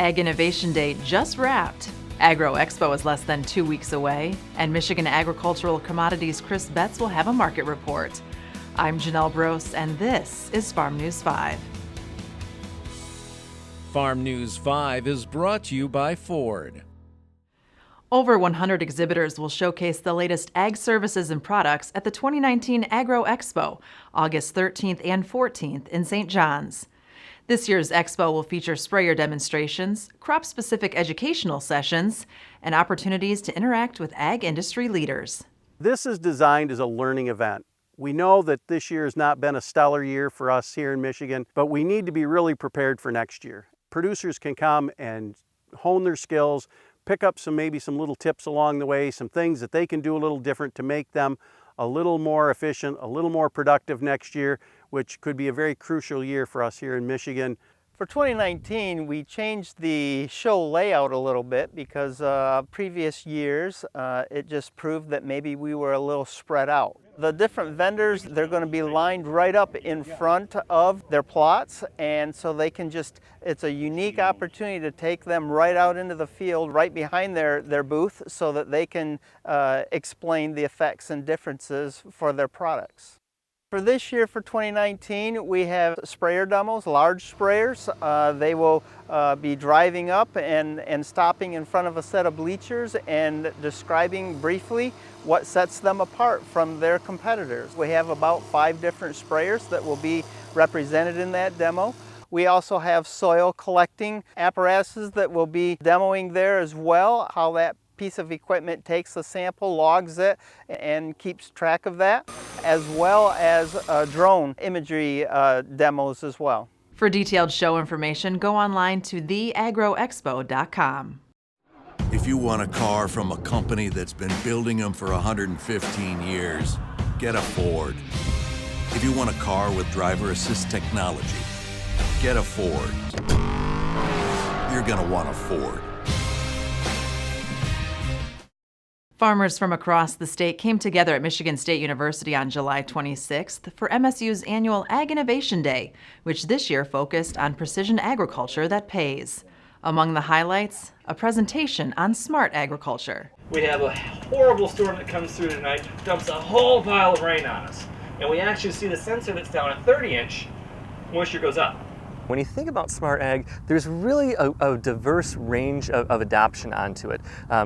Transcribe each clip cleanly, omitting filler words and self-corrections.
Ag Innovation Day just wrapped. AgroExpo is less than 2 weeks away, and Michigan Agricultural Commodities Chris Betts will have a market report. I'm Janelle Brose, and this is Farm News 5. Farm News 5 is brought to you by Ford. Over 100 exhibitors will showcase the latest ag services and products at the 2019 AgroExpo, August 13th and 14th in St. John's. This year's expo will feature sprayer demonstrations, crop-specific educational sessions, and opportunities to interact with ag industry leaders. This is designed as a learning event. We know that this year has not been a stellar year for us here in Michigan, but we need to be really prepared for next year. Producers can come and hone their skills, pick up maybe some little tips along the way, some things that they can do a little different to make them a little more efficient, a little more productive next year, which could be a very crucial year for us here in Michigan. For 2019, we changed the show layout a little bit because previous years it just proved that maybe we were a little spread out. The different vendors, they're going to be lined right up in front of their plots, and so they can it's a unique opportunity to take them right out into the field, right behind their booth, so that they can explain the effects and differences for their products. For this year, for 2019, we have sprayer demos, large sprayers. They will be driving up and stopping in front of a set of bleachers and describing briefly what sets them apart from their competitors. We have about 5 different sprayers that will be represented in that demo. We also have soil collecting apparatuses that will be demoing there as well, how that piece of equipment takes the sample, logs it, and keeps track of that, as well as drone imagery demos as well. For detailed show information, go online to theagroexpo.com. If you want a car from a company that's been building them for 115 years, get a Ford. If you want a car with driver assist technology, get a Ford. You're gonna want a Ford. Farmers from across the state came together at Michigan State University on July 26th for MSU's annual Ag Innovation Day, which this year focused on precision agriculture that pays. Among the highlights, a presentation on smart agriculture. We have a horrible storm that comes through tonight, dumps a whole pile of rain on us, and we actually see the sensor that's down at 30-inch, moisture goes up. When you think about smart ag, there's really a diverse range of adoption onto it.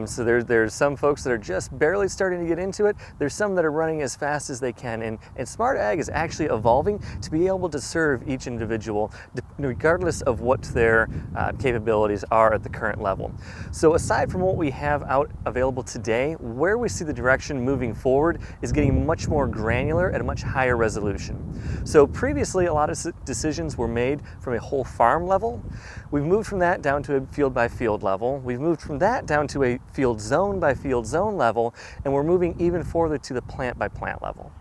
So there's some folks that are just barely starting to get into it. There's some that are running as fast as they can. And smart ag is actually evolving to be able to serve each individual regardless of what their capabilities are at the current level. So aside from what we have out available today, where we see the direction moving forward is getting much more granular at a much higher resolution. So previously, a lot of decisions were made from a whole farm level. We've moved from that down to a field by field level. We've moved from that down to a field zone by field zone level, and we're moving even further to the plant by plant level.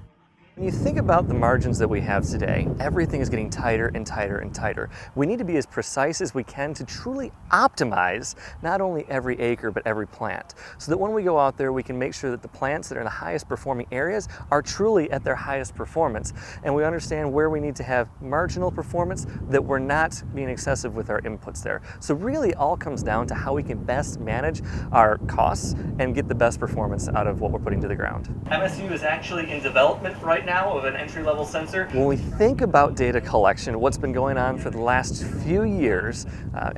When you think about the margins that we have today, everything is getting tighter and tighter and tighter. We need to be as precise as we can to truly optimize not only every acre but every plant, so that when we go out there we can make sure that the plants that are in the highest performing areas are truly at their highest performance, and we understand where we need to have marginal performance, that we're not being excessive with our inputs there. So really it all comes down to how we can best manage our costs and get the best performance out of what we're putting to the ground. MSU is actually in development right now of an entry-level sensor. When we think about data collection, what's been going on for the last few years,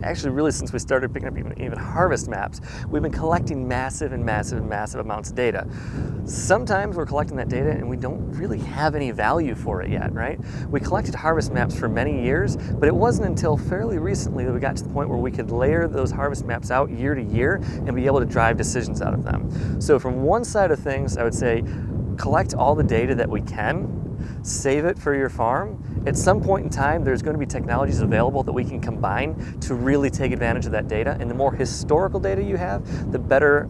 actually really since we started picking up even harvest maps, we've been collecting massive amounts of data. Sometimes we're collecting that data and we don't really have any value for it yet, right? We collected harvest maps for many years, but it wasn't until fairly recently that we got to the point where we could layer those harvest maps out year to year and be able to drive decisions out of them. So from one side of things, I would say collect all the data that we can, save it for your farm. At some point in time, there's going to be technologies available that we can combine to really take advantage of that data. And the more historical data you have, the better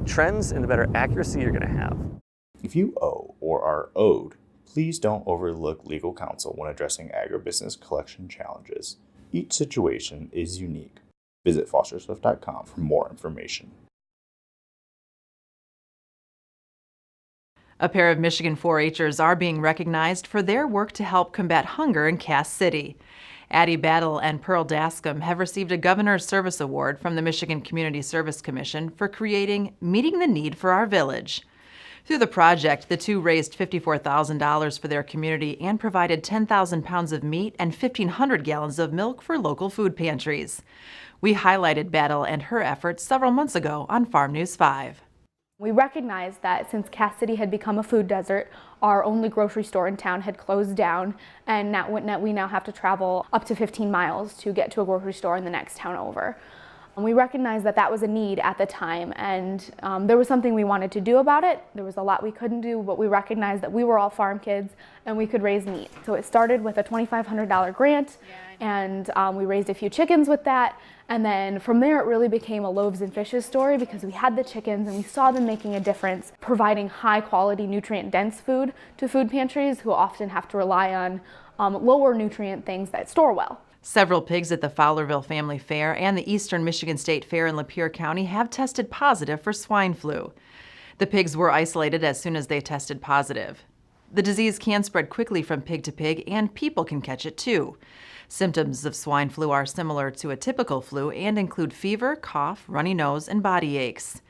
trends and the better accuracy you're going to have. If you owe or are owed, please don't overlook legal counsel when addressing agribusiness collection challenges. Each situation is unique. Visit fosterswift.com for more information. A pair of Michigan 4-H'ers are being recognized for their work to help combat hunger in Cass City. Addie Battle and Pearl Dascom have received a Governor's Service Award from the Michigan Community Service Commission for creating Meeting the Need for Our Village. Through the project, the two raised $54,000 for their community and provided 10,000 pounds of meat and 1,500 gallons of milk for local food pantries. We highlighted Battle and her efforts several months ago on Farm News 5. We recognized that since Cass City had become a food desert, our only grocery store in town had closed down, and we now have to travel up to 15 miles to get to a grocery store in the next town over. And we recognized that that was a need at the time, and there was something we wanted to do about it. There was a lot we couldn't do, but we recognized that we were all farm kids and we could raise meat. So it started with a $2,500 grant, and we raised a few chickens with that. And then from there, it really became a loaves and fishes story because we had the chickens and we saw them making a difference, providing high quality, nutrient dense food to food pantries who often have to rely on lower nutrient things that store well. Several pigs at the Fowlerville Family Fair and the Eastern Michigan State Fair in Lapeer County have tested positive for swine flu. The pigs were isolated as soon as they tested positive. The disease can spread quickly from pig to pig, and people can catch it too. Symptoms of swine flu are similar to a typical flu and include fever, cough, runny nose, and body aches.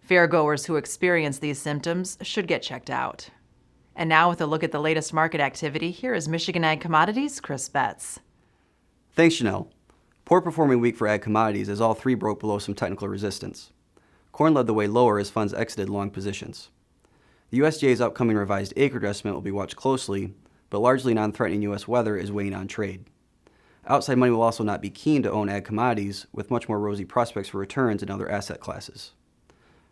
Fairgoers who experience these symptoms should get checked out. And now with a look at the latest market activity, here is Michigan Ag Commodities' Chris Betts. Thanks, Janelle. Poor performing week for ag commodities as all three broke below some technical resistance. Corn led the way lower as funds exited long positions. The USDA's upcoming revised acreage estimate will be watched closely, but largely non-threatening U.S. weather is weighing on trade. Outside money will also not be keen to own ag commodities, with much more rosy prospects for returns in other asset classes.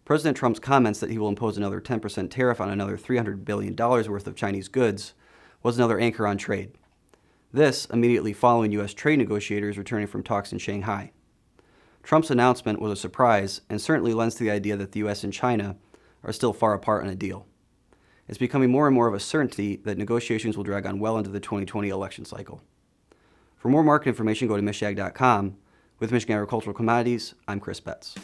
President Trump's comments that he will impose another 10% tariff on another $300 billion worth of Chinese goods was another anchor on trade. This immediately following U.S. trade negotiators returning from talks in Shanghai. Trump's announcement was a surprise and certainly lends to the idea that the U.S. and China are still far apart on a deal. It's becoming more and more of a certainty that negotiations will drag on well into the 2020 election cycle. For more market information, go to michiag.com. With Michigan Agricultural Commodities, I'm Chris Betts.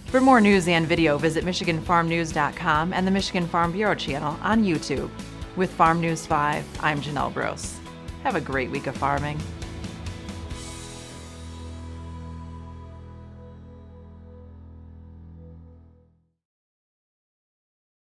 For more news and video, visit MichiganFarmNews.com and the Michigan Farm Bureau channel on YouTube. With Farm News 5, I'm Janelle Brose. Have a great week of farming.